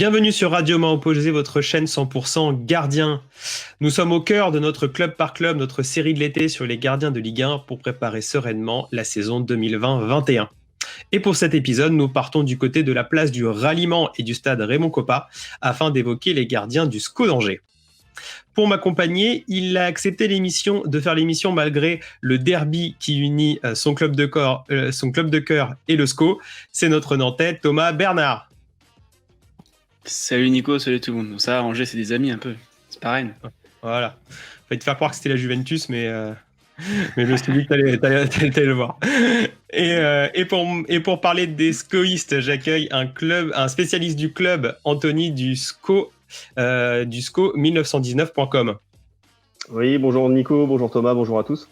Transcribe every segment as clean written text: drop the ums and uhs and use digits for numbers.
Bienvenue sur Radio Main Opposé, votre chaîne 100% gardien. Nous sommes au cœur de notre Club par Club, notre série de l'été sur les gardiens de Ligue 1 pour préparer sereinement la saison 2020-21. Et pour cet épisode, nous partons du côté de la place du Ralliement et du stade Raymond Kopa afin d'évoquer les gardiens du SCO d'Angers. Pour m'accompagner, il a accepté de faire l'émission malgré le derby qui unit son club de cœur et le SCO. C'est notre Nantais Thomas Bernard. Salut Nico, salut tout le monde. Ça, Angers, c'est des amis un peu. C'est pareil. Voilà. Fallait te faire croire que c'était la Juventus, mais je me suis dit que t'allais le voir. Et pour parler des scoïstes, j'accueille un spécialiste du club, Anthony du SCO 1919.com. Oui, bonjour Nico, bonjour Thomas, bonjour à tous.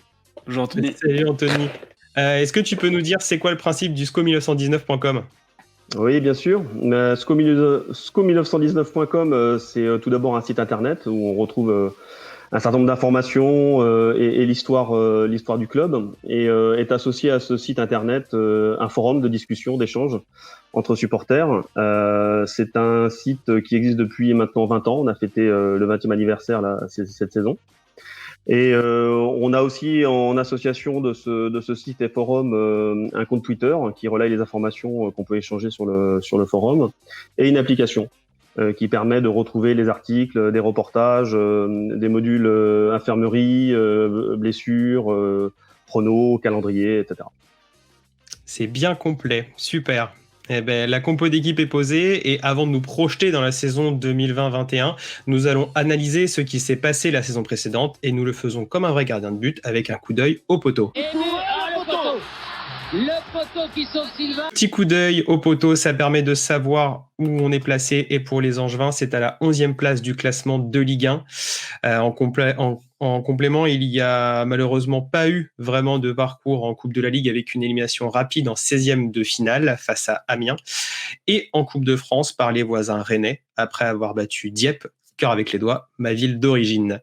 Bonjour Anthony. Salut Anthony. Est-ce que tu peux nous dire c'est quoi le principe du SCO 1919.com ? Oui, bien sûr. SCO1919.com, c'est tout d'abord un site internet où on retrouve un certain nombre d'informations et l'histoire du club. Et est associé à ce site internet un forum de discussion, d'échange entre supporters. C'est un site qui existe depuis maintenant 20 ans. On a fêté le 20e anniversaire cette saison. Et on a aussi en association de ce site et forum un compte Twitter qui relaye les informations qu'on peut échanger sur le forum et une application qui permet de retrouver les articles, des reportages, des modules infirmerie, blessures, pronos, calendrier, etc. C'est bien complet, super. Eh ben, la compo d'équipe est posée et avant de nous projeter dans la saison 2020-21, nous allons analyser ce qui s'est passé la saison précédente et nous le faisons comme un vrai gardien de but avec un coup d'œil au poteau. Le poteau qui sauve Sylvain. Petit coup d'œil au poteau, ça permet de savoir où on est placé et pour les Angevins, c'est à la 11e place du classement de Ligue 1. En complément, il n'y a malheureusement pas eu vraiment de parcours en Coupe de la Ligue avec une élimination rapide en 16e de finale face à Amiens et en Coupe de France par les voisins rennais après avoir battu Dieppe, cœur avec les doigts, ma ville d'origine.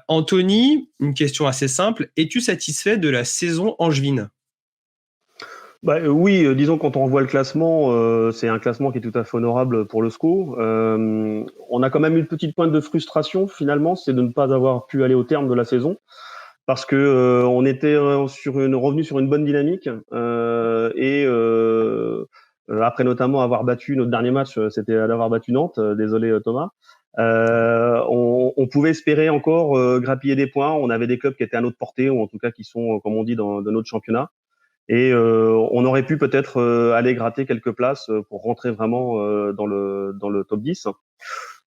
Anthony, une question assez simple, es-tu satisfait de la saison angevine ? Oui, disons quand on revoit le classement, c'est un classement qui est tout à fait honorable pour le SCO. On a quand même une petite pointe de frustration finalement, c'est de ne pas avoir pu aller au terme de la saison parce que on était revenu sur une bonne dynamique après notamment avoir battu notre dernier match, c'était d'avoir battu Nantes. Désolé Thomas. On pouvait espérer encore grappiller des points. On avait des clubs qui étaient à notre portée ou en tout cas qui sont, comme on dit, dans notre championnat. Et on aurait pu peut-être aller gratter quelques places pour rentrer vraiment dans le top 10.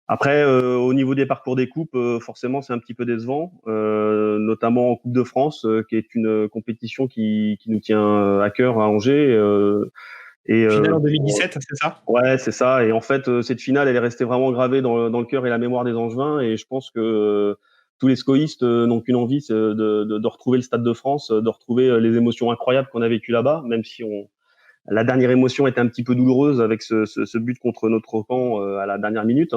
Après, au niveau des parcours des coupes, forcément, c'est un petit peu décevant, notamment en Coupe de France, qui est une compétition qui nous tient à cœur à Angers. Finale en 2017, c'est ça ? Ouais, c'est ça. Et en fait, cette finale, elle est restée vraiment gravée dans le cœur et la mémoire des Angevins. Et je pense que tous les scoïstes n'ont qu'une envie, c'est de retrouver le Stade de France, de retrouver les émotions incroyables qu'on a vécues là-bas, même si la dernière émotion était un petit peu douloureuse avec ce but contre notre camp à la dernière minute.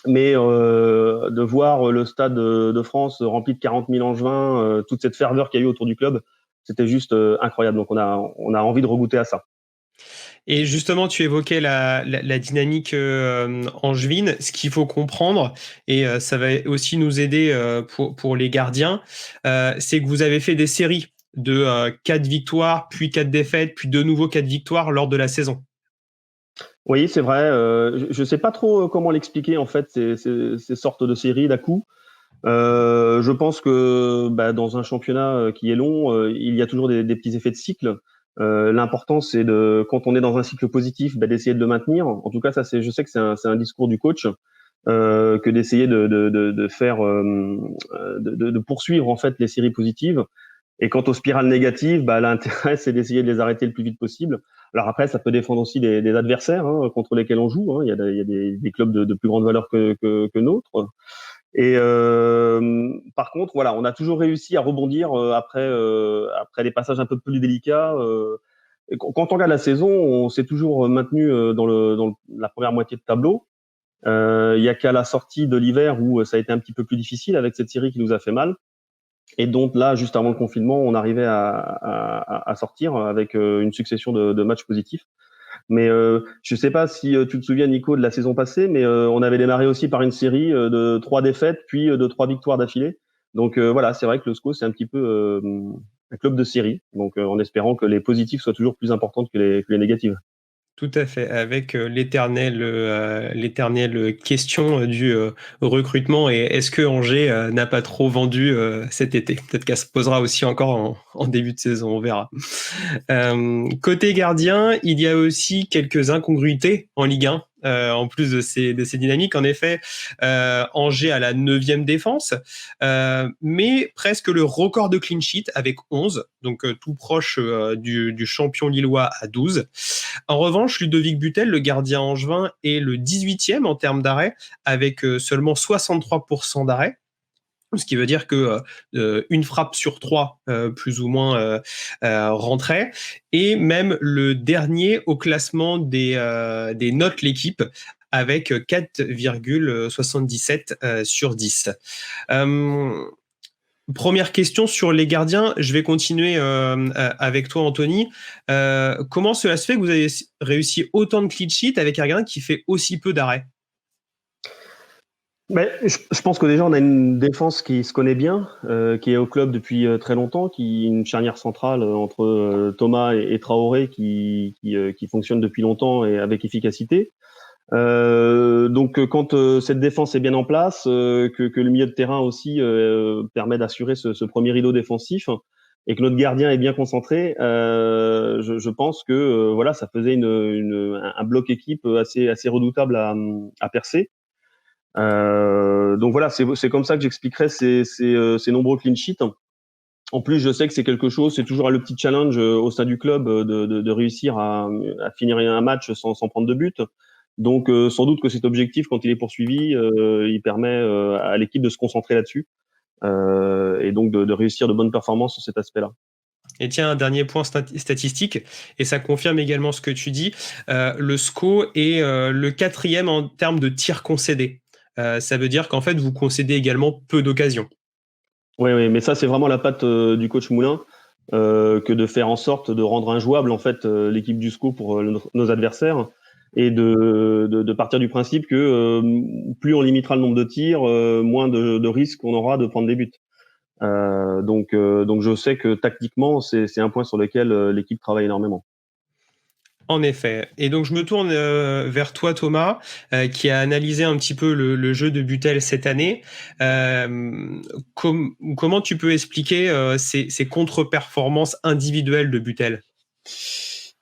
Mais de voir le Stade de France rempli de 40 000 Angevins, toute cette ferveur qu'il y a eu autour du club, c'était juste incroyable. Donc on a envie de regoûter à ça. Et justement, tu évoquais la dynamique angevine. Ce qu'il faut comprendre, et ça va aussi nous aider pour les gardiens, c'est que vous avez fait des séries de 4 victoires, puis 4 défaites, puis de nouveau 4 victoires lors de la saison. Oui, c'est vrai. Je ne sais pas trop comment l'expliquer, en fait, ces sortes de séries d'à coup. Je pense que dans un championnat qui est long, il y a toujours des petits effets de cycle. L'important, c'est quand on est dans un cycle positif, d'essayer de le maintenir. En tout cas, je sais que c'est un discours du coach, que d'essayer de faire, de poursuivre en fait les séries positives. Et quant aux spirales négatives, l'intérêt, c'est d'essayer de les arrêter le plus vite possible. Alors après, ça peut défendre aussi des adversaires contre lesquels on joue. Il y a des clubs de plus grande valeur que nôtres. Et par contre, voilà, on a toujours réussi à rebondir après les passages un peu plus délicats. Quand on regarde la saison, on s'est toujours maintenu dans la première moitié de tableau. Il y a qu'à la sortie de l'hiver où ça a été un petit peu plus difficile avec cette série qui nous a fait mal. Et donc là, juste avant le confinement, on arrivait à sortir avec une succession de matchs positifs. Mais je sais pas si tu te souviens, Nico, de la saison passée, mais on avait démarré aussi par une série de 3 défaites, puis de 3 victoires d'affilée. Donc voilà, c'est vrai que le SCO, c'est un petit peu un club de série. Donc en espérant que les positifs soient toujours plus importantes que les négatives. Tout à fait, avec l'éternelle question du recrutement et est-ce que Angers n'a pas trop vendu cet été? Peut-être qu'elle se posera aussi encore en début de saison, on verra. Côté gardien, il y a aussi quelques incongruités en Ligue 1. En plus de ces dynamiques, en effet, Angers a la 9e défense, mais presque le record de clean sheet avec 11, donc tout proche du champion lillois à 12. En revanche, Ludovic Butel, le gardien angevin, est le 18e en termes d'arrêt, avec seulement 63% d'arrêt. Ce qui veut dire que une frappe sur 3, plus ou moins, rentrait. Et même le dernier au classement des notes l'équipe, avec 4,77 sur 10. Première question sur les gardiens. Je vais continuer avec toi, Anthony. Comment cela se fait que vous avez réussi autant de clean sheet avec un gardien qui fait aussi peu d'arrêts? Mais je pense que déjà on a une défense qui se connaît bien, qui est au club depuis très longtemps, qui est une charnière centrale entre Thomas et Traoré qui fonctionne depuis longtemps et avec efficacité. Donc quand cette défense est bien en place, que le milieu de terrain aussi permet d'assurer ce premier rideau défensif et que notre gardien est bien concentré, je pense que voilà, ça faisait un bloc équipe assez redoutable à percer. Donc voilà, c'est comme ça que j'expliquerai ces nombreux clean sheets. En plus, je sais que c'est quelque chose, c'est toujours le petit challenge au sein du club de réussir à finir un match sans prendre de but. Donc sans doute que cet objectif, quand il est poursuivi, il permet à l'équipe de se concentrer là-dessus et donc de réussir de bonnes performances sur cet aspect-là. Et tiens, un dernier point statistique, et ça confirme également ce que tu dis, le SCO est le 4e en termes de tirs concédés. Ça veut dire qu'en fait, vous concédez également peu d'occasions. Oui, mais ça, c'est vraiment la patte du coach Moulin, que de faire en sorte de rendre injouable en fait l'équipe du SCO pour nos adversaires et de partir du principe que plus on limitera le nombre de tirs, moins de risques on aura de prendre des buts. Donc je sais que tactiquement, c'est un point sur lequel l'équipe travaille énormément. En effet. Et donc, je me tourne vers toi, Thomas, qui a analysé un petit peu le jeu de Butel cette année. Comment tu peux expliquer ces contre-performances individuelles de Butel?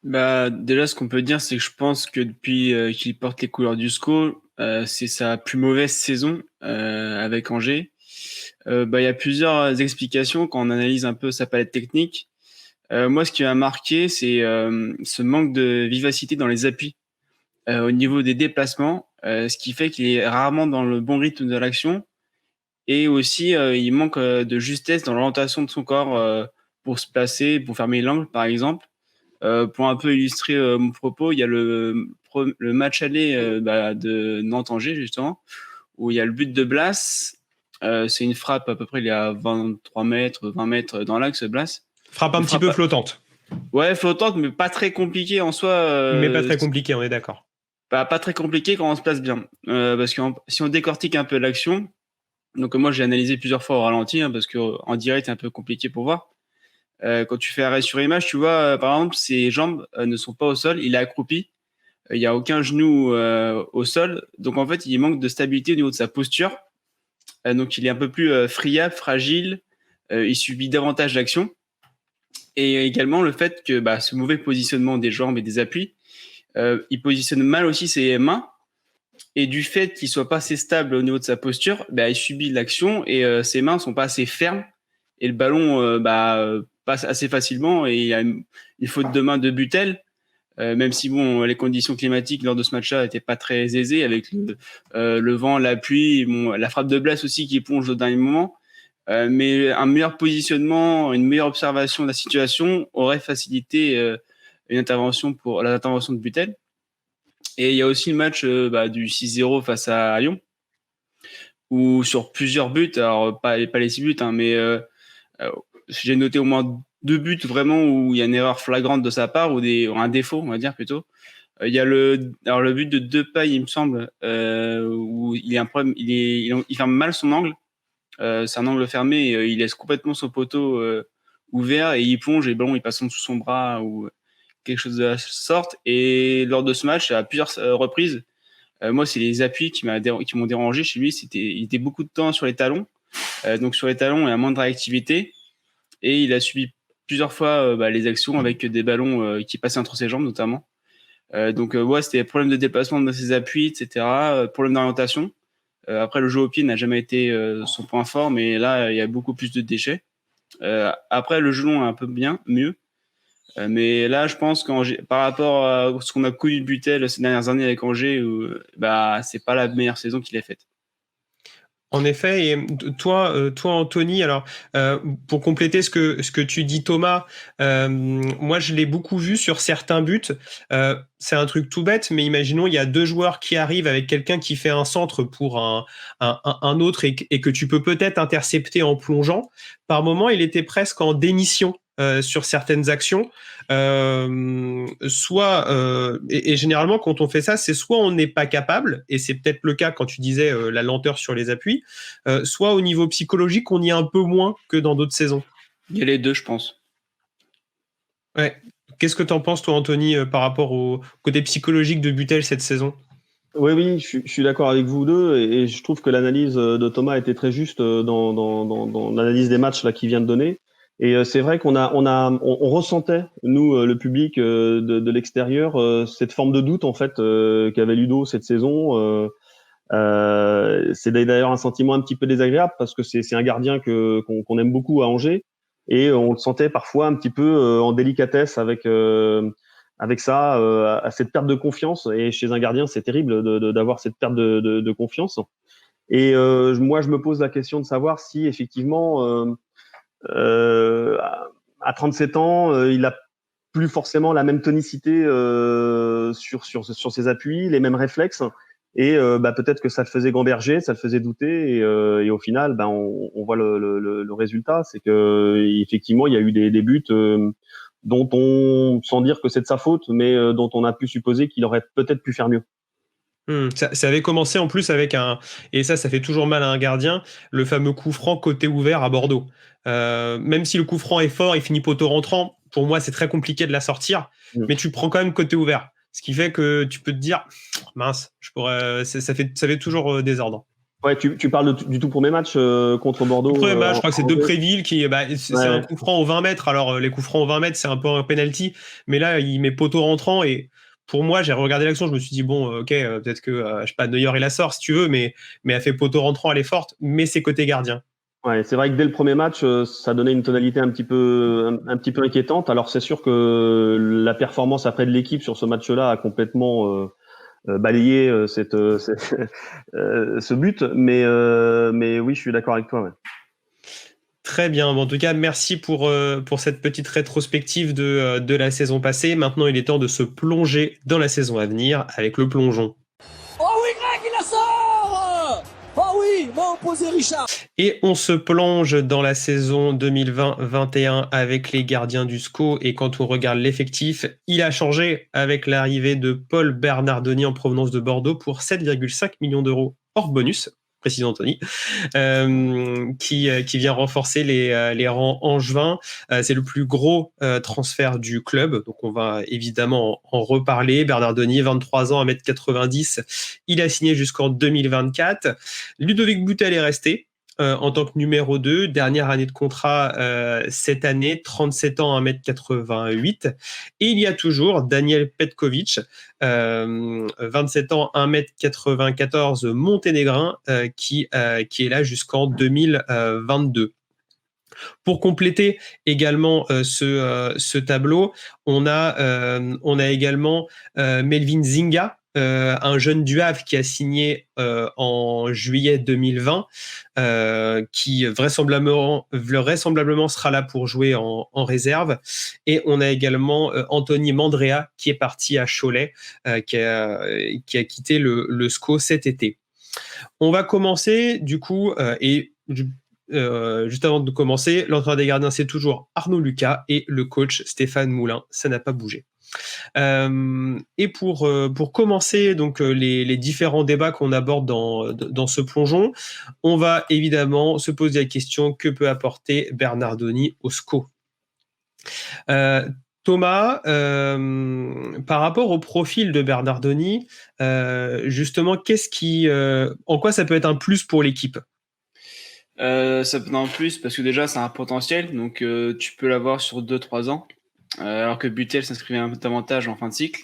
Bah, déjà, ce qu'on peut dire, c'est que je pense que depuis qu'il porte les couleurs du SCO, c'est sa plus mauvaise saison avec Angers. Il y a plusieurs explications quand on analyse un peu sa palette technique. Moi, ce qui m'a marqué, c'est ce manque de vivacité dans les appuis au niveau des déplacements, ce qui fait qu'il est rarement dans le bon rythme de l'action. Et aussi, il manque de justesse dans l'orientation de son corps pour se placer, pour fermer l'angle, par exemple. Pour un peu illustrer mon propos, il y a le match aller de Nantes-Angers, justement, où il y a le but de Blas. C'est une frappe à peu près, il est à 23 mètres, 20 mètres dans l'axe, Blas. Frappe un petit peu flottante. Ouais, flottante, mais pas très compliquée en soi. Mais pas très compliqué, on est d'accord. Pas très compliqué quand on se place bien. Parce que si on décortique un peu l'action, donc moi j'ai analysé plusieurs fois au ralenti, parce qu'en direct c'est un peu compliqué pour voir. Quand tu fais arrêt sur image, tu vois, par exemple, ses jambes ne sont pas au sol, il est accroupi. Il n'y a aucun genou au sol. Donc en fait, il manque de stabilité au niveau de sa posture. Donc il est un peu plus friable, fragile. Il subit davantage d'action. Et également le fait que ce mauvais positionnement des jambes et des appuis, il positionne mal aussi ses mains. Et du fait qu'il soit pas assez stable au niveau de sa posture, il subit l'action et ses mains sont pas assez fermes. Et le ballon passe assez facilement et il y a une faute de main de Butel. Même si les conditions climatiques lors de ce match-là n'étaient pas très aisées avec le vent, la pluie, la frappe de Blas aussi qui plonge au dernier moment. Mais un meilleur positionnement, une meilleure observation de la situation aurait facilité l'intervention de Butel. Et il y a aussi le match du 6-0 face à Lyon, où sur plusieurs buts, alors pas les 6 buts, mais j'ai noté au moins 2 buts vraiment où il y a une erreur flagrante de sa part, ou un défaut, on va dire plutôt. Il y a le but de Depay, il me semble, où il y a un problème, il ferme mal son angle. C'est un angle fermé et il laisse complètement son poteau ouvert et il plonge et le ballon il passe en dessous son bras ou quelque chose de la sorte. Et lors de ce match, à plusieurs reprises, moi c'est les appuis qui m'ont dérangé chez lui. Il était beaucoup de temps sur les talons, donc sur les talons il y a moins de réactivité et il a subi plusieurs fois les actions avec des ballons qui passaient entre ses jambes notamment. Donc ouais, c'était des problèmes de déplacement de ses appuis, etc. Problème d'orientation. Après, le jeu au pied n'a jamais été son point fort, mais là, il y a beaucoup plus de déchets. Après, le jeu long est un peu mieux. Mais là, je pense par rapport à ce qu'on a connu de Butel ces dernières années avec Angers, c'est pas la meilleure saison qu'il ait faite. En effet, et toi Anthony, alors pour compléter ce que tu dis Thomas, moi je l'ai beaucoup vu sur certains buts. C'est un truc tout bête, mais imaginons il y a deux joueurs qui arrivent avec quelqu'un qui fait un centre pour un autre et que tu peux peut-être intercepter en plongeant. Par moment, il était presque en démission. Sur certaines actions, et généralement quand on fait ça, c'est soit on n'est pas capable, et c'est peut-être le cas quand tu disais la lenteur sur les appuis, soit au niveau psychologique on y est un peu moins que dans d'autres saisons. Il y a les deux, je pense. Ouais. Qu'est-ce que t'en penses toi Anthony par rapport au côté psychologique de Butel cette saison? Oui, je suis d'accord avec vous deux et je trouve que l'analyse de Thomas était très juste dans l'analyse des matchs là qu'il vient de donner. Et c'est vrai on ressentait nous le public de l'extérieur cette forme de doute en fait qu'avait Ludo cette saison. C'est d'ailleurs un sentiment un petit peu désagréable parce que c'est un gardien qu'on aime beaucoup à Angers et on le sentait parfois un petit peu en délicatesse avec ça, à cette perte de confiance. Et chez un gardien, c'est terrible d'avoir cette perte de confiance. Et moi, je me pose la question de savoir si effectivement, à 37 ans, il a plus forcément la même tonicité sur ses appuis, les mêmes réflexes. Et peut-être que ça le faisait gamberger, ça le faisait douter. Et au final, on voit le résultat, c'est que effectivement, il y a eu des buts dont on, sans dire que c'est de sa faute, mais dont on a pu supposer qu'il aurait peut-être pu faire mieux. Ça avait commencé en plus avec et ça fait toujours mal à un gardien, le fameux coup franc côté ouvert à Bordeaux. Même si le coup franc est fort, il finit poteau rentrant, pour moi c'est très compliqué de la sortir, mais tu prends quand même côté ouvert. Ce qui fait que tu peux te dire, mince, ça fait toujours désordre. Ouais, tu parles du tout premier match contre Bordeaux. Je crois que c'est Depréville qui, c'est un coup franc aux 20 mètres. Alors les coups francs aux 20 mètres, c'est un peu un penalty, mais là il met poteau rentrant et pour moi, j'ai regardé l'action, je me suis dit bon, ok, peut-être que je sais pas, Neuer il la sort si tu veux, mais elle fait poteau rentrant, elle est forte, mais c'est côté gardien. Ouais, c'est vrai que dès le premier match, ça donnait une tonalité un petit peu inquiétante. Alors c'est sûr que la performance après de l'équipe sur ce match-là a complètement balayé ce but, mais oui, je suis d'accord avec toi. Ouais. Très bien. En tout cas, merci pour cette petite rétrospective de la saison passée. Maintenant, il est temps de se plonger dans la saison à venir avec le plongeon. Oh oui, Greg, il la sort! Oh oui, mon opposé Richard. Et on se plonge dans la saison 2020-21 avec les gardiens du SCO. Et quand on regarde l'effectif, il a changé avec l'arrivée de Paul Bernardoni en provenance de Bordeaux pour 7,5 millions d'euros hors bonus. Président Anthony, qui vient renforcer les rangs angevins. C'est le plus gros transfert du club, donc on va évidemment en reparler. Bernardoni, 23 ans, 1m90, il a signé jusqu'en 2024. Ludovic Butel est resté en tant que numéro 2, dernière année de contrat cette année, 37 ans, 1m88. Et il y a toujours Daniel Petkovic, 27 ans, 1m94, monténégrin, qui est là jusqu'en 2022. Pour compléter également ce tableau, on a également Melvin Zinga, un jeune du Havre qui a signé en juillet 2020, qui vraisemblablement sera là pour jouer en réserve. Et on a également Anthony Mandrea qui est parti à Cholet, qui a quitté le SCO cet été. On va commencer du coup, juste avant de commencer, l'entraîneur des gardiens, c'est toujours Arnaud Lucas et le coach Stéphane Moulin. Ça n'a pas bougé. Et pour commencer donc les différents débats qu'on aborde dans ce plongeon, on va évidemment se poser la question: que peut apporter Bernardoni au SCO? Thomas, par rapport au profil de Bernardoni, justement, en quoi ça peut être un plus pour l'équipe? Ça peut être un plus parce que déjà c'est un potentiel, donc tu peux l'avoir sur 2-3 ans, alors que Butel s'inscrivait davantage en fin de cycle.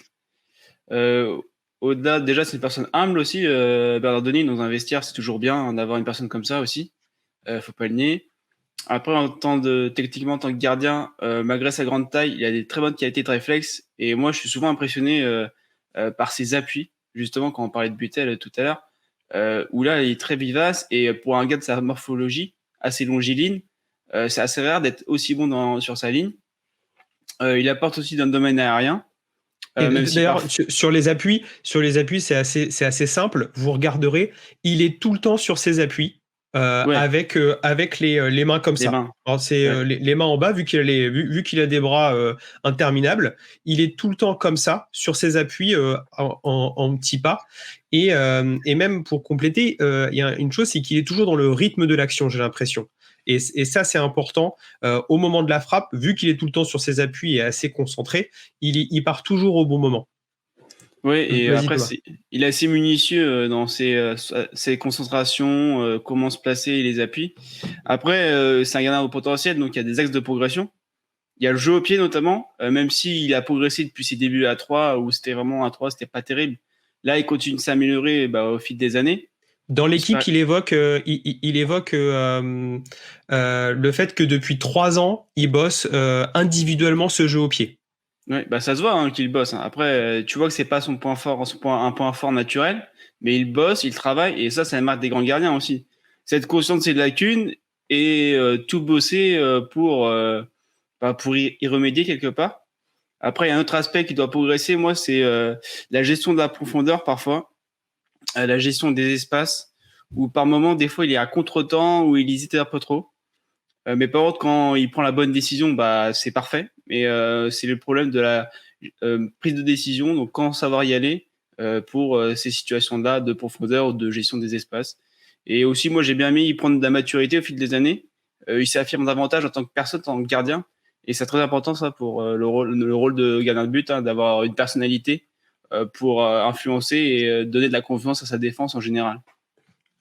Au-delà, déjà c'est une personne humble aussi, Bernardoni, dans un vestiaire c'est toujours bien d'avoir une personne comme ça aussi, faut pas le nier. Après, techniquement, en tant que gardien, malgré sa grande taille, il a des très bonnes qualités de réflexe. Et moi, je suis souvent impressionné par ses appuis, justement, quand on parlait de Butel tout à l'heure, où là, il est très vivace. Et pour un gars de sa morphologie, assez longiligne, c'est assez rare d'être aussi bon sur sa ligne. Il apporte aussi dans le domaine aérien. D'ailleurs, sur les appuis, c'est assez simple. Vous regarderez, il est tout le temps sur ses appuis. Ouais. Avec les mains comme ça. Alors, c'est les mains en bas, vu qu'il a des bras interminables, il est tout le temps comme ça, sur ses appuis en petits pas. Et même pour compléter, il y a une chose, c'est qu'il est toujours dans le rythme de l'action, j'ai l'impression. Et ça, c'est important. Au moment de la frappe, vu qu'il est tout le temps sur ses appuis et assez concentré, il part toujours au bon moment. Oui, et après, il est assez minutieux dans ses concentrations, comment se placer et les appuis. Après, c'est un gardien au potentiel, donc il y a des axes de progression. Il y a le jeu au pied notamment, même s'il a progressé depuis ses débuts à 3, où c'était vraiment à 3, c'était pas terrible. Là, il continue de s'améliorer au fil des années. Dans l'équipe, il évoque le fait que depuis 3 ans, il bosse individuellement ce jeu au pied. Oui, ça se voit qu'il bosse. Après, tu vois que c'est pas un point fort naturel, mais il bosse, il travaille, et ça marque des grands gardiens aussi. C'est être conscient de ses lacunes et tout bosser pour y remédier quelque part. Après, il y a un autre aspect qui doit progresser, moi, c'est la gestion de la profondeur parfois, la gestion des espaces, où par moment, des fois, il est à contre-temps, où il hésite un peu trop. Mais par contre, quand il prend la bonne décision, c'est parfait. Mais c'est le problème de la prise de décision, donc quand savoir y aller pour ces situations-là de profondeur ou de gestion des espaces. Et aussi, moi, j'ai bien aimé y prendre de la maturité au fil des années. Il s'affirme davantage en tant que personne, en tant que gardien. Et c'est très important, ça, pour le rôle de gardien de but, d'avoir une personnalité pour influencer et donner de la confiance à sa défense en général.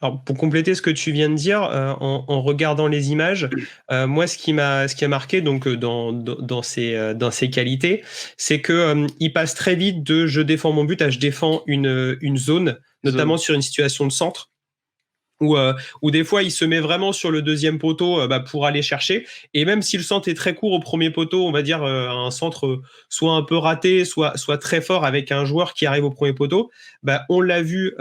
Alors, pour compléter ce que tu viens de dire, en regardant les images, moi, ce qui a marqué donc dans ses qualités, c'est que il passe très vite de je défends mon but à je défends une zone, notamment sur une situation de centre. Où des fois il se met vraiment sur le deuxième poteau pour aller chercher, et même si le centre est très court au premier poteau, on va dire un centre soit un peu raté, soit très fort avec un joueur qui arrive au premier poteau, on l'a vu,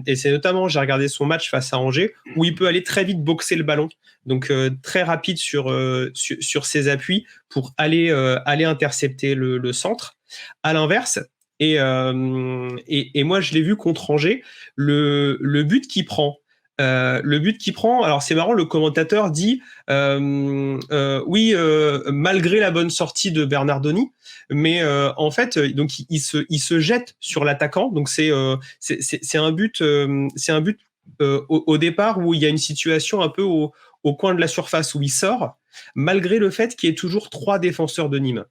et c'est notamment, j'ai regardé son match face à Angers, où il peut aller très vite boxer le ballon, donc très rapide sur ses appuis pour aller intercepter le centre. À l'inverse, et moi je l'ai vu contre Angers, le but qu'il prend, alors c'est marrant, le commentateur dit oui, malgré la bonne sortie de Bernardoni, mais en fait, donc il se jette sur l'attaquant, donc c'est un but, au départ où il y a une situation un peu au coin de la surface où il sort, malgré le fait qu'il y ait toujours 3 défenseurs de Nîmes.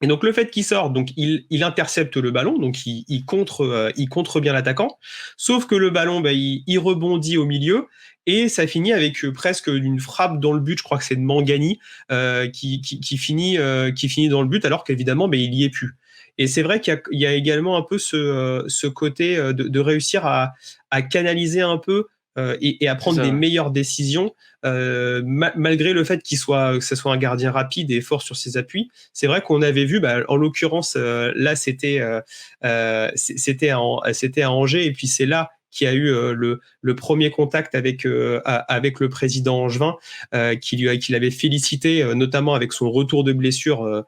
Et donc le fait qu'il sort, donc il intercepte le ballon, donc il contre bien l'attaquant, sauf que le ballon, il rebondit au milieu et ça finit avec presque une frappe dans le but. Je crois que c'est de Mangani qui finit dans le but, alors qu'évidemment il y est plus. Et c'est vrai qu'il y a également un peu ce côté de réussir à canaliser un peu et à prendre des meilleures décisions, malgré le fait que ce soit un gardien rapide et fort sur ses appuis. C'est vrai qu'on avait vu, en l'occurrence, là c'était à Angers, et puis c'est là qui a eu le premier contact avec le président Angevin, qui l'avait félicité, notamment avec son retour de blessure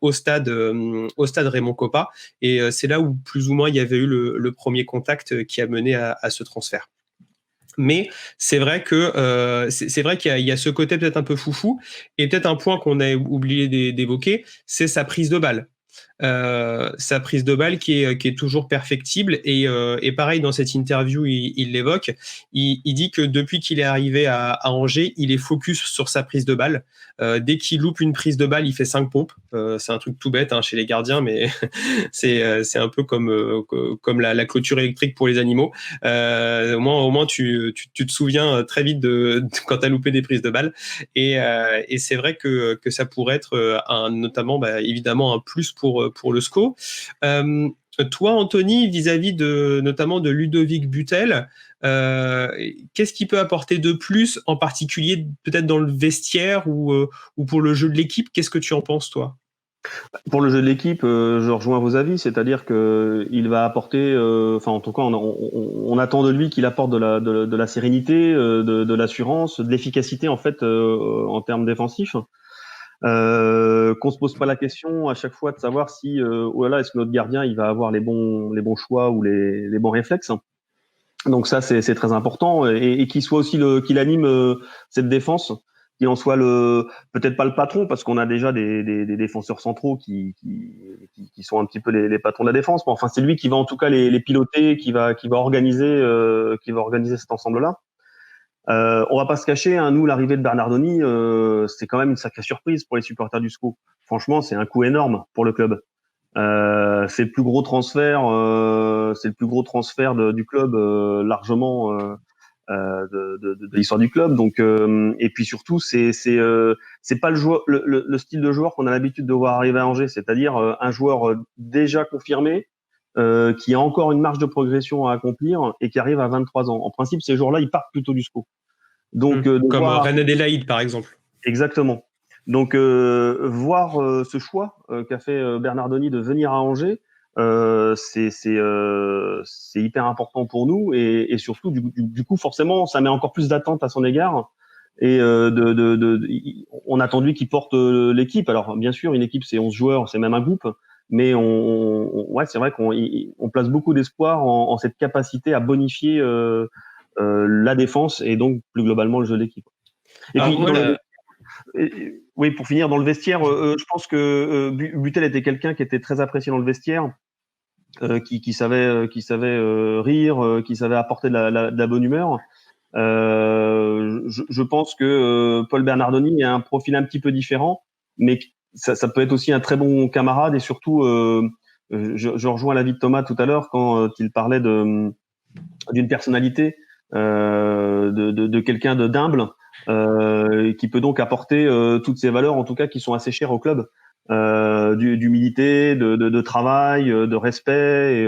au stade Raymond Kopa. Et c'est là où plus ou moins il y avait eu le premier contact qui a mené à ce transfert. Mais c'est vrai que c'est vrai qu'il y a ce côté peut-être un peu foufou, et peut-être un point qu'on a oublié d'évoquer, c'est sa prise de balle. Sa prise de balle qui est toujours perfectible, et pareil dans cette interview il l'évoque, il dit que depuis qu'il est arrivé à Angers, il est focus sur sa prise de balle. Dès qu'il loupe une prise de balle, il fait 5 pompes. C'est un truc tout bête chez les gardiens, mais c'est un peu comme la clôture électrique pour les animaux. Au moins tu te souviens très vite de quand tu as loupé des prises de balle, et c'est vrai que ça pourrait être notamment évidemment un plus pour le SCO. Toi, Anthony, vis-à-vis notamment de Ludovic Butel, qu'est-ce qu'il peut apporter de plus, en particulier peut-être dans le vestiaire ou pour le jeu de l'équipe? Qu'est-ce que tu en penses, toi? Pour le jeu de l'équipe, je rejoins vos avis, c'est-à-dire que il va apporter, en tout cas, on attend de lui qu'il apporte de la sérénité, de l'assurance, de l'efficacité en fait en termes défensifs. Qu'on se pose pas la question à chaque fois de savoir si est-ce que notre gardien il va avoir les bons choix ou les bons réflexes. Donc ça c'est très important, et qu'il soit aussi qu'il anime cette défense, qu'il en soit peut-être pas le patron, parce qu'on a déjà des défenseurs centraux qui sont un petit peu les patrons de la défense, mais enfin c'est lui qui va en tout cas les piloter, qui va organiser cet ensemble-là. On va pas se cacher, nous, l'arrivée de Bernardoni, c'est quand même une sacrée surprise pour les supporters du SCO. Franchement, c'est un coup énorme pour le club. C'est le plus gros transfert, du club largement de l'histoire du club. Donc, et puis surtout, c'est pas le style de joueur qu'on a l'habitude de voir arriver à Angers, c'est-à-dire un joueur déjà confirmé, qui a encore une marge de progression à accomplir et qui arrive à 23 ans. En principe, ces joueurs-là, ils partent plutôt du SCO. Donc, comme Reine Adélaïde, par exemple. Exactement. Donc, voir ce choix qu'a fait Bernardoni de venir à Angers, c'est hyper important pour nous, et surtout, du coup, forcément, ça met encore plus d'attente à son égard. Et on a attendu qu'il porte l'équipe. Alors, bien sûr, une équipe, c'est 11 joueurs, c'est même un groupe. Mais c'est vrai qu'on place beaucoup d'espoir en cette capacité à bonifier la défense et donc plus globalement le jeu d'équipe. Et puis, oui, pour finir, dans le vestiaire, je pense que Butel était quelqu'un qui était très apprécié dans le vestiaire, qui savait rire, qui savait apporter de la bonne humeur. Je pense que Paul Bernardoni a un profil un petit peu différent, mais ça peut être aussi un très bon camarade, et surtout, je rejoins l'avis de Thomas tout à l'heure quand il parlait d'une personnalité, de quelqu'un d'humble, qui peut donc apporter toutes ces valeurs, en tout cas, qui sont assez chères au club, d'humilité, de travail, de respect, et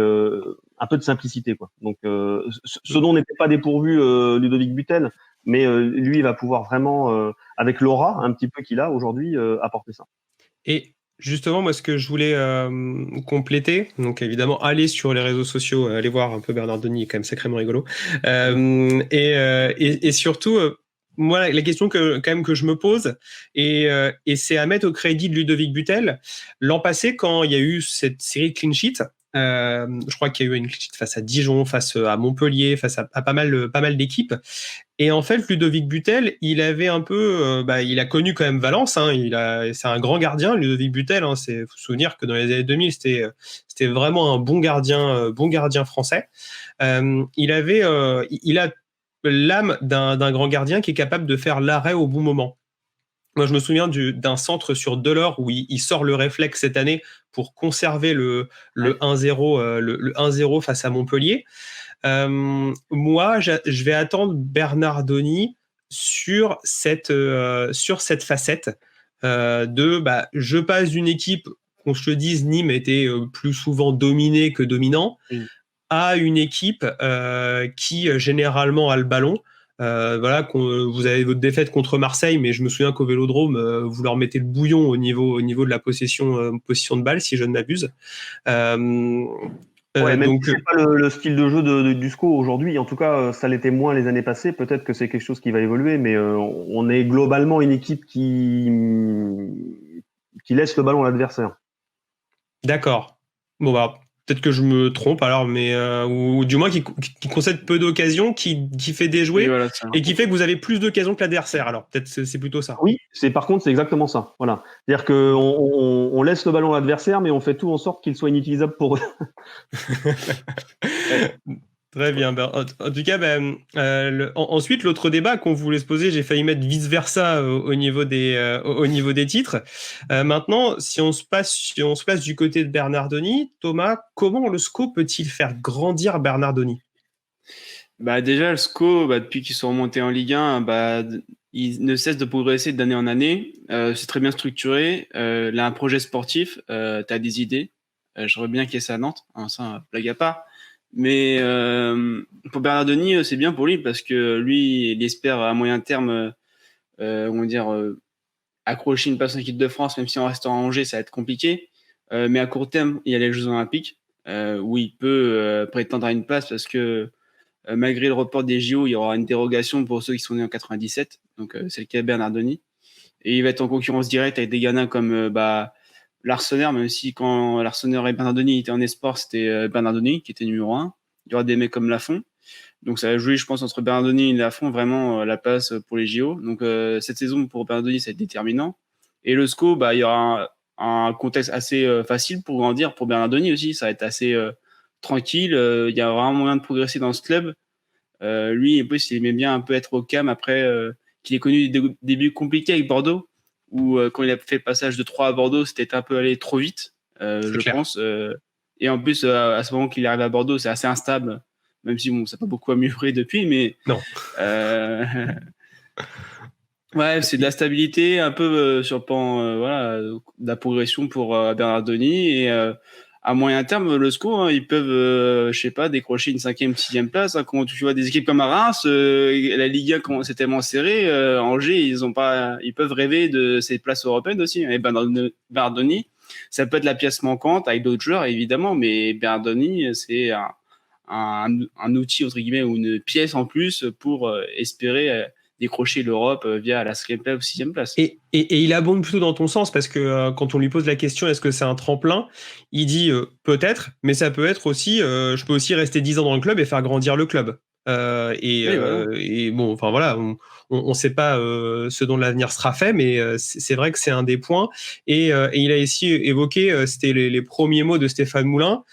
un peu de simplicité, quoi. Donc, ce dont n'était pas dépourvu Ludovic Butel, mais lui, il va pouvoir vraiment, avec l'aura un petit peu qu'il a aujourd'hui, apporter ça. Et justement, moi, ce que je voulais compléter, donc évidemment, allez sur les réseaux sociaux, allez voir un peu Bernardoni, il est quand même sacrément rigolo. Et surtout, moi, la question quand même que je me pose, et c'est à mettre au crédit de Ludovic Butel. L'an passé, quand il y a eu cette série de clean sheets, je crois qu'il y a eu une clean sheet face à Dijon, face à Montpellier, face à pas mal d'équipes. Et en fait, Ludovic Butel, il avait un peu, il a connu quand même Valence. C'est un grand gardien, Ludovic Butel. Faut se souvenir que dans les années 2000, c'était vraiment un bon gardien français. Il a l'âme d'un grand gardien qui est capable de faire l'arrêt au bon moment. Moi, je me souviens d'un centre sur Delors où il sort le réflexe cette année pour conserver le 1-0, le 1-0 face à Montpellier. Moi, je vais attendre Bernardoni sur cette facette je passe d'une équipe, qu'on se le dise, Nîmes était plus souvent dominé que dominant, à une équipe qui généralement a le ballon. Vous avez votre défaite contre Marseille, mais je me souviens qu'au Vélodrome, vous leur mettez le bouillon au niveau de la possession de balle, si je ne m'abuse. Même si c'est pas le style de jeu du SCO aujourd'hui, en tout cas, ça l'était moins les années passées. Peut-être que c'est quelque chose qui va évoluer, mais on est globalement une équipe qui laisse le ballon à l'adversaire. D'accord. Bon, Peut-être que je me trompe alors, mais ou du moins qui concède peu d'occasions, qui fait déjouer, voilà, ça. et qui fait que vous avez plus d'occasions que l'adversaire. Alors peut-être c'est plutôt ça. Oui, par contre, c'est exactement ça. Voilà. C'est-à-dire qu'on laisse le ballon à l'adversaire, mais on fait tout en sorte qu'il soit inutilisable pour eux. Très bien. En tout cas, ensuite, l'autre débat qu'on voulait se poser, j'ai failli mettre vice-versa au niveau des titres. Maintenant, si on se place du côté de Bernardoni, Thomas, comment le SCO peut-il faire grandir Bernardoni ? Déjà, le SCO, depuis qu'ils sont remontés en Ligue 1, il ne cesse de progresser d'année en année. C'est très bien structuré. Il a un projet sportif. Tu as des idées. J'aimerais bien qu'il y ait ça à Nantes. Ça, blague à part. Mais pour Bernardoni, c'est bien pour lui parce que lui, il espère à moyen terme, accrocher une place en équipe de France, même si en restant à Angers, ça va être compliqué. Mais à court terme, il y a les Jeux Olympiques où il peut prétendre à une place parce que malgré le report des JO, il y aura une dérogation pour ceux qui sont nés en 97. Donc, c'est le cas de Bernardoni. Et il va être en concurrence directe avec des gamins comme l'Arseneur, même si quand l'Arseneur et Bernardoni étaient en espoir, c'était Bernardoni qui était numéro 1. Il y aura des mecs comme Lafont. Donc, ça va jouer, je pense, entre Bernardoni et Lafont, vraiment la place pour les JO. Donc, cette saison, pour Bernardoni, ça va être déterminant. Et le SCO, il y aura un contexte assez facile pour grandir. Pour Bernardoni aussi, ça va être assez tranquille. Il y a vraiment moyen de progresser dans ce club. Lui, en plus, il aimait bien un peu être au calme après qu'il ait connu des débuts compliqués avec Bordeaux, où quand il a fait le passage de 3 à Bordeaux, c'était un peu allé trop vite, je pense. Et en plus, à ce moment qu'il est arrivé à Bordeaux, c'est assez instable, même si ça n'a pas beaucoup amélioré depuis, mais non. Ouais, c'est de la stabilité, un peu sur le plan de la progression pour Bernardoni. Et à moyen terme, le SCO, ils peuvent, décrocher une 5e, 6e place. Quand tu vois des équipes comme Reims, la Ligue 1, c'est tellement serré. Angers, ils peuvent rêver de ces places européennes aussi. Et Bernardoni, ça peut être la pièce manquante avec d'autres joueurs, évidemment, mais Bernardoni, c'est un outil, entre guillemets, ou une pièce en plus pour espérer décrocher l'Europe via la 5e place ou 6e place. Et il abonde plutôt dans ton sens parce que quand on lui pose la question est-ce que c'est un tremplin, il dit peut-être, mais ça peut être aussi je peux aussi rester 10 ans dans le club et faire grandir le club. Et bon, enfin voilà, on sait pas ce dont l'avenir sera fait, mais c'est vrai que c'est un des points. Et il a aussi évoqué, c'était les premiers mots de Stéphane Moulin.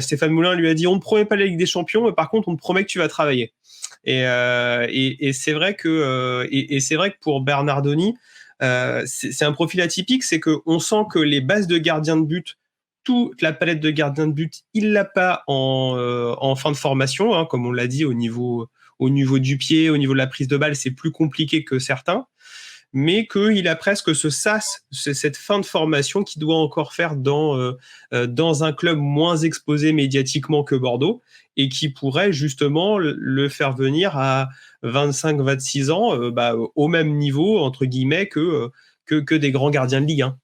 Stéphane Moulin lui a dit on ne promet pas la Ligue des Champions, mais par contre on te promet que tu vas travailler. Et c'est vrai que c'est vrai que pour Bernardoni, c'est un profil atypique, c'est que on sent que les bases de gardien de but, toute la palette de gardiens de but, il l'a pas en fin de formation, hein, comme on l'a dit au niveau du pied, au niveau de la prise de balle, c'est plus compliqué que certains. Mais qu'il a presque ce sas, cette fin de formation qu'il doit encore faire dans un club moins exposé médiatiquement que Bordeaux et qui pourrait justement le faire venir à 25-26 ans au même niveau, entre guillemets, que des grands gardiens de Ligue 1.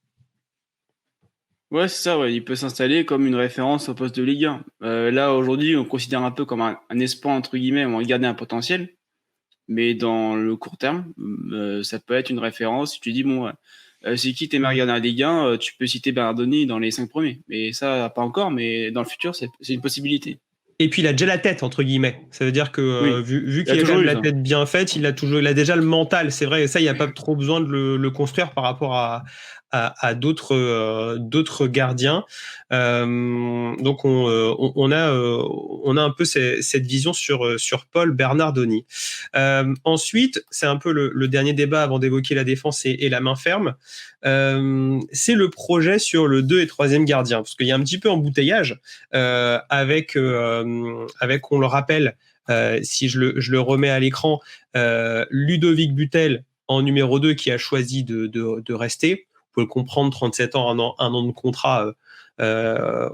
Ouais, c'est ça, ouais. Il peut s'installer comme une référence au poste de Ligue 1. Là, aujourd'hui, on considère un peu comme un espoir, entre guillemets, on va garder un potentiel. Mais dans le court terme, ça peut être une référence. Si tu dis, c'est qui tes meilleurs gardiens de Ligue 1, tu peux citer Bernardoni dans les 5 premiers. Mais ça, pas encore, mais dans le futur, c'est une possibilité. Et puis il a déjà la tête, entre guillemets. Ça veut dire que vu qu'il a quand même la tête bien faite, il a déjà le mental. C'est vrai, et ça, il n'y a pas trop besoin de le construire par rapport à d'autres gardiens. Donc on a un peu cette vision sur Paul Bernardoni. Ensuite, c'est un peu le dernier débat avant d'évoquer la défense et la main ferme. C'est le projet sur le 2 et 3e gardien, parce qu'il y a un petit peu embouteillage avec, on le rappelle, si je le remets à l'écran, Ludovic Butel en numéro 2 qui a choisi de rester. Vous pouvez le comprendre, 37 ans, un an de contrat,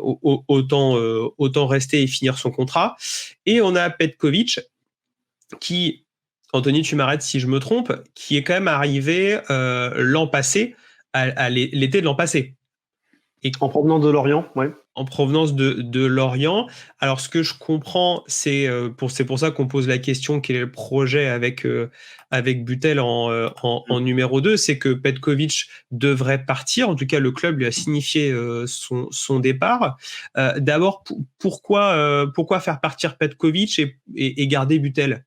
autant rester et finir son contrat. Et on a Petkovic qui, Anthony, tu m'arrêtes si je me trompe, qui est quand même arrivé l'an passé, à l'été de l'an passé. En provenance de Lorient, ouais. En provenance de Lorient. Alors, ce que je comprends, c'est pour ça qu'on pose la question quel est le projet avec Butel en numéro 2, c'est que Petkovic devrait partir. En tout cas, le club lui a signifié son départ. D'abord, pourquoi faire partir Petkovic et garder Butel?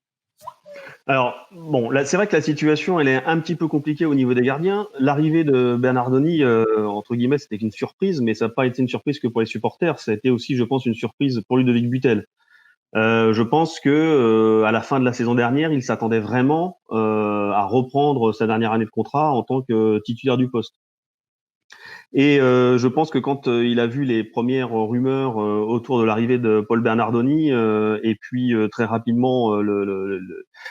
Alors, bon, là, c'est vrai que la situation, elle est un petit peu compliquée au niveau des gardiens. L'arrivée de Bernardoni, entre guillemets, c'était une surprise, mais ça n'a pas été une surprise que pour les supporters. Ça a été aussi, je pense, une surprise pour Ludovic Butel. Je pense que à la fin de la saison dernière, il s'attendait vraiment à reprendre sa dernière année de contrat en tant que titulaire du poste. Et je pense que quand il a vu les premières rumeurs autour de l'arrivée de Paul Bernardoni et puis très rapidement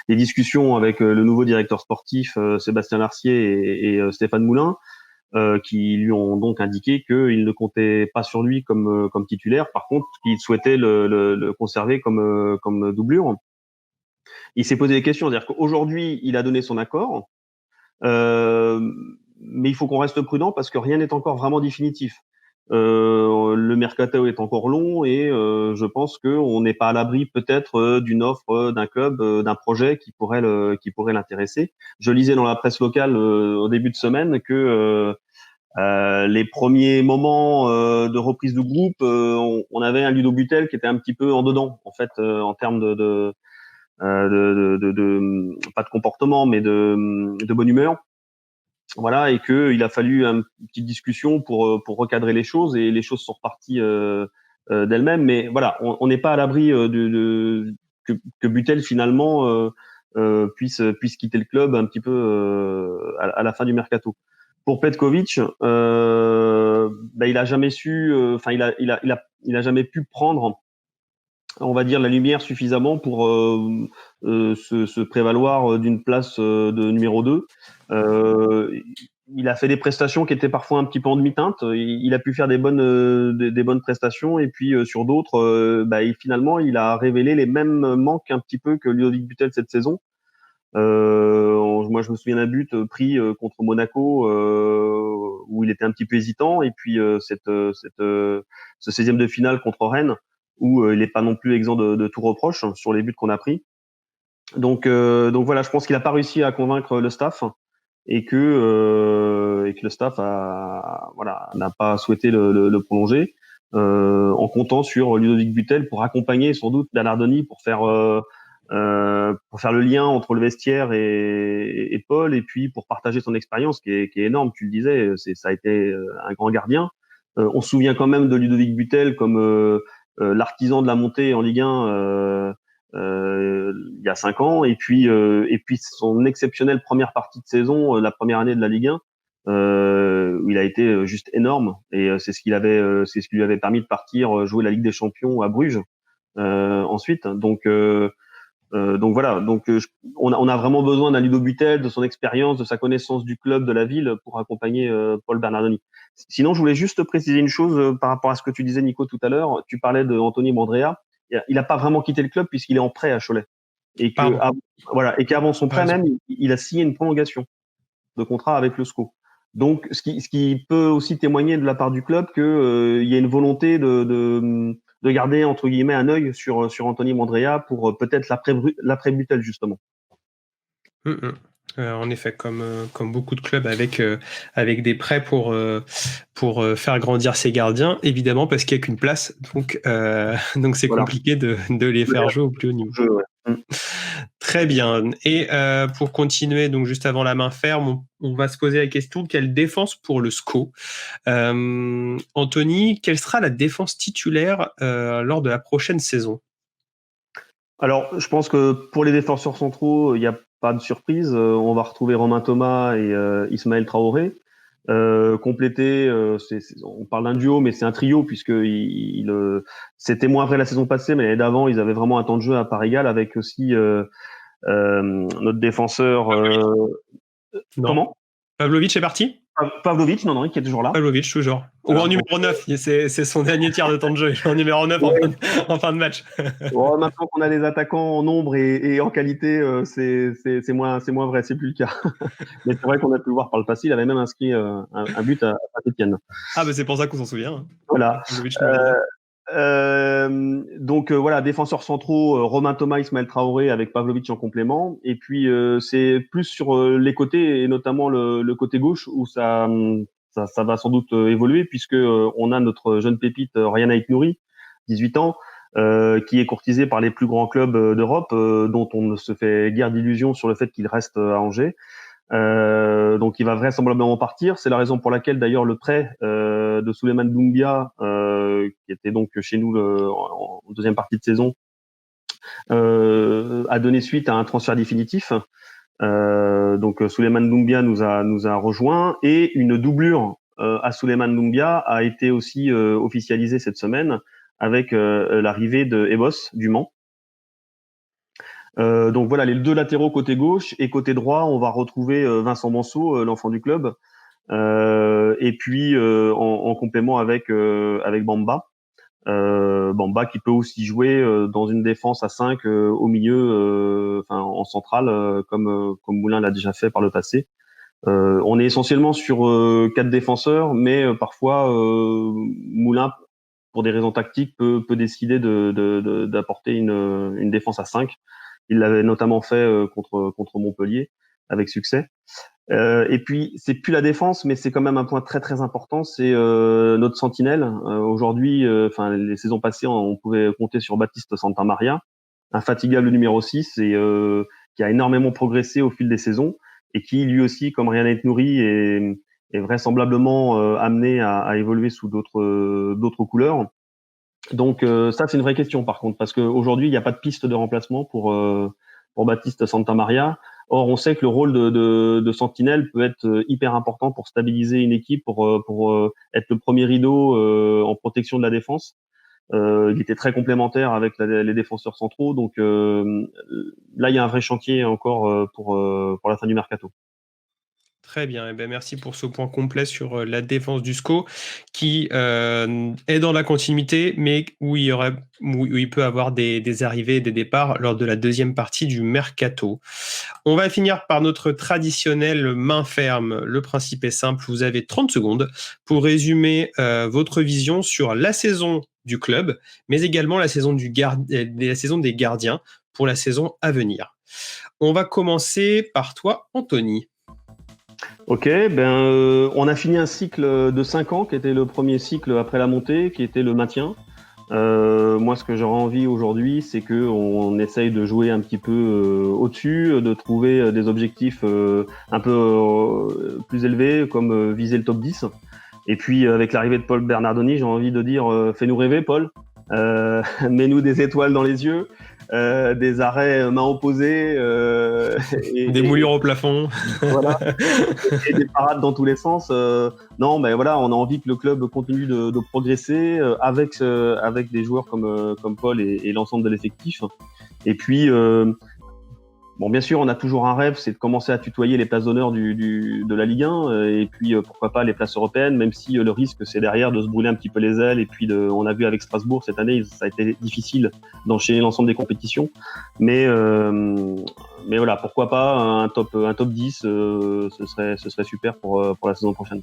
les discussions avec le nouveau directeur sportif Sébastien Larcier et Stéphane Moulin, qui lui ont donc indiqué qu'ils ne comptaient pas sur lui comme titulaire. Par contre, qu'ils souhaitaient le conserver comme doublure. Il s'est posé des questions, c'est-à-dire qu'aujourd'hui, il a donné son accord. Mais il faut qu'on reste prudent parce que rien n'est encore vraiment définitif. Le mercato est encore long et je pense qu'on n'est pas à l'abri peut-être d'une offre d'un club, d'un projet qui pourrait l'intéresser. Je lisais dans la presse locale au début de semaine que les premiers moments de reprise du groupe, on avait un Ludo Butel qui était un petit peu en dedans en fait en termes pas de comportement mais de bonne humeur. Voilà, et que il a fallu une petite discussion pour recadrer les choses et les choses sont reparties d'elles-mêmes. Mais voilà, on n'est pas à l'abri que Butel finalement puisse quitter le club un petit peu à la fin du mercato. Pour Petkovic, il a jamais su, enfin il a jamais pu prendre, on va dire, la lumière suffisamment pour se prévaloir d'une place de numéro 2. Il a fait des prestations qui étaient parfois un petit peu en demi-teinte. Il a pu faire des bonnes prestations et puis sur d'autres, finalement, il a révélé les mêmes manques un petit peu que Ludovic Butel cette saison. Moi, je me souviens d'un but pris contre Monaco où il était un petit peu hésitant et puis ce 16e de finale contre Rennes où il n'est pas non plus exempt de tout reproche sur les buts qu'on a pris. Donc voilà, je pense qu'il n'a pas réussi à convaincre le staff et que le staff n'a pas souhaité le prolonger en comptant sur Ludovic Butel pour accompagner sans doute Bernardoni pour faire le lien entre le vestiaire et Paul et puis pour partager son expérience qui est énorme. Tu le disais, ça a été un grand gardien. On se souvient quand même de Ludovic Butel comme l'artisan de la montée en Ligue 1 il y a 5 ans et puis son exceptionnelle première partie de saison, la première année de la Ligue 1 où il a été juste énorme et c'est ce qui lui avait permis de partir jouer la Ligue des Champions à Bruges ensuite. Donc voilà, on a vraiment besoin d'un Ludo Butel, de son expérience, de sa connaissance du club, de la ville pour accompagner Paul Bernardoni. Sinon, je voulais juste préciser une chose par rapport à ce que tu disais, Nico, tout à l'heure. Tu parlais de Anthony Mandrea. Il n'a pas vraiment quitté le club puisqu'il est en prêt à Cholet. Et qu'avant son prêt même, il a signé une prolongation de contrat avec le SCO. Donc, ce qui peut aussi témoigner de la part du club qu'il y a une volonté de garder, entre guillemets, un œil sur Anthony Mandrea pour peut-être l'après-Butel, justement. En effet, comme beaucoup de clubs avec des prêts pour faire grandir ses gardiens, évidemment parce qu'il n'y a qu'une place, donc c'est compliqué de les faire jouer au plus haut niveau. Très bien. Et pour continuer, donc juste avant la main ferme, on va se poser la question quelle défense pour le SCO. Anthony, quelle sera la défense titulaire lors de la prochaine saison? Alors, je pense que pour les défenseurs centraux, il n'y a pas de surprise. On va retrouver Romain Thomas et Ismaël Traoré. Complété, on parle d'un duo, mais c'est un trio puisque c'était moins vrai la saison passée, mais l'année d'avant, ils avaient vraiment un temps de jeu à part égale avec aussi notre défenseur. Non. Comment? Pavlovic est parti? Pavlovic, non, qui est toujours là. Pavlovic, toujours. Ou en numéro 9, c'est son dernier tiers de temps de jeu. En numéro 9 en fin de match. Bon, maintenant qu'on a des attaquants en nombre et en qualité, c'est moins vrai, c'est plus le cas. Mais c'est vrai qu'on a pu le voir par le passé, il avait même inscrit un but à Saint-Étienne. Ah, c'est pour ça qu'on s'en souvient. Voilà. Donc voilà, défenseurs centraux, Romain Thomas, Ismaël Traoré avec Pavlovic en complément. Et puis c'est plus sur les côtés et notamment le côté gauche où ça va sans doute évoluer puisque on a notre jeune pépite Ryan Aït-Nouri, 18 ans, qui est courtisé par les plus grands clubs d'Europe, dont on ne se fait guère d'illusions sur le fait qu'il reste à Angers. Donc il va vraisemblablement partir. C'est la raison pour laquelle d'ailleurs le prêt de Souleymane Doumbia, qui était donc chez nous en deuxième partie de saison, a donné suite à un transfert définitif. Donc Souleymane Doumbia nous a rejoint et une doublure à Souleymane Doumbia a été aussi officialisée cette semaine avec l'arrivée de Ebos du Mans. Donc voilà, les deux latéraux côté gauche et côté droit, on va retrouver Vincent Manceau, l'enfant du club, et puis en complément avec Bamba. Bamba qui peut aussi jouer dans une défense à 5 au milieu, en centrale, comme Moulin l'a déjà fait par le passé. On est essentiellement sur 4 défenseurs, mais parfois Moulin, pour des raisons tactiques, peut décider d'apporter une défense à 5. Il l'avait notamment fait contre Montpellier avec succès. Et puis c'est plus la défense, mais c'est quand même un point très très important. C'est notre sentinelle. Aujourd'hui, les saisons passées, on pouvait compter sur Baptiste Santamaria, infatigable numéro 6 et qui a énormément progressé au fil des saisons et qui lui aussi, comme Ryan Aït-Nouri, est vraisemblablement amené à évoluer sous d'autres couleurs. Donc ça c'est une vraie question par contre, parce qu'aujourd'hui il n'y a pas de piste de remplacement pour Baptiste Santamaria. Or on sait que le rôle de sentinelle peut être hyper important pour stabiliser une équipe, pour être le premier rideau en protection de la défense. Il était très complémentaire avec les défenseurs centraux, donc là il y a un vrai chantier encore pour la fin du mercato. Très bien, merci pour ce point complet sur la défense du SCO qui est dans la continuité, mais où il peut avoir des arrivées et des départs lors de la deuxième partie du mercato. On va finir par notre traditionnelle main ferme. Le principe est simple, vous avez 30 secondes pour résumer votre vision sur la saison du club, mais également la saison des gardiens pour la saison à venir. On va commencer par toi, Anthony. Ok, on a fini un cycle de 5 ans qui était le premier cycle après la montée, qui était le maintien. Moi, ce que j'aurais envie aujourd'hui, c'est qu'on essaye de jouer un petit peu au-dessus, de trouver des objectifs un peu plus élevés, comme viser le top 10. Et puis, avec l'arrivée de Paul Bernardoni, j'ai envie de dire, fais-nous rêver, Paul. Mets-nous des étoiles dans les yeux. Des arrêts main opposée, des mouillures au plafond, voilà, et des parades dans tous les sens. Non, mais voilà, on a envie que le club continue de progresser avec des joueurs comme Paul et l'ensemble de l'effectif. Et puis, bien sûr, on a toujours un rêve, c'est de commencer à tutoyer les places d'honneur de la Ligue 1 et puis pourquoi pas les places européennes, même si le risque c'est derrière de se brûler un petit peu les ailes. Et puis on a vu avec Strasbourg cette année, ça a été difficile d'enchaîner l'ensemble des compétitions. Mais voilà, pourquoi pas un top 10, ce serait super pour la saison prochaine.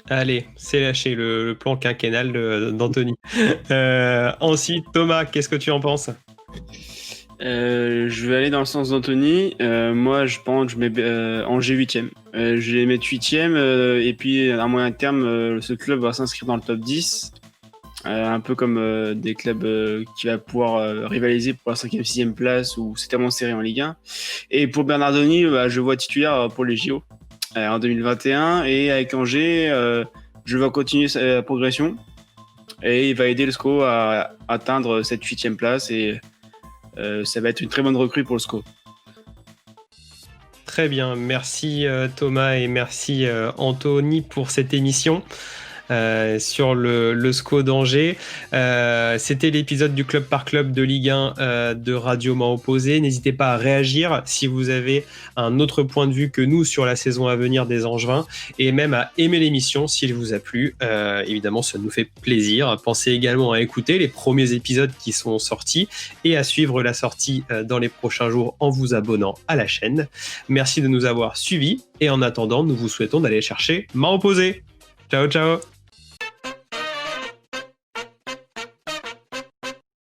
Allez, c'est lâché le plan quinquennal d'Anthony. Ensuite, Thomas, qu'est-ce que tu en penses ? Je vais aller dans le sens d'Anthony. Moi, je pense que je mets Angers 8e. Je vais mettre 8e et puis à moyen terme, ce club va s'inscrire dans le top 10. Un peu comme des clubs qui va pouvoir rivaliser pour la 5e, 6e place où c'est tellement serré en Ligue 1. Et pour Bernardoni, je vois titulaire pour les JO en 2021. Et avec Angers, je vais continuer sa progression. Et il va aider le SCO à atteindre cette 8e place et ça va être une très bonne recrue pour le SCO. Très bien, merci Thomas et merci Anthony pour cette émission. sur le SCO d'Angers. C'était l'épisode du Club par Club de Ligue 1 de Radio Mans Opposé. N'hésitez pas à réagir si vous avez un autre point de vue que nous sur la saison à venir des Angevins, et même à aimer l'émission si elle vous a plu. Évidemment, ça nous fait plaisir. Pensez également à écouter les premiers épisodes qui sont sortis et à suivre la sortie dans les prochains jours en vous abonnant à la chaîne. Merci de nous avoir suivis et en attendant, nous vous souhaitons d'aller chercher Mans Opposé. Ciao, ciao.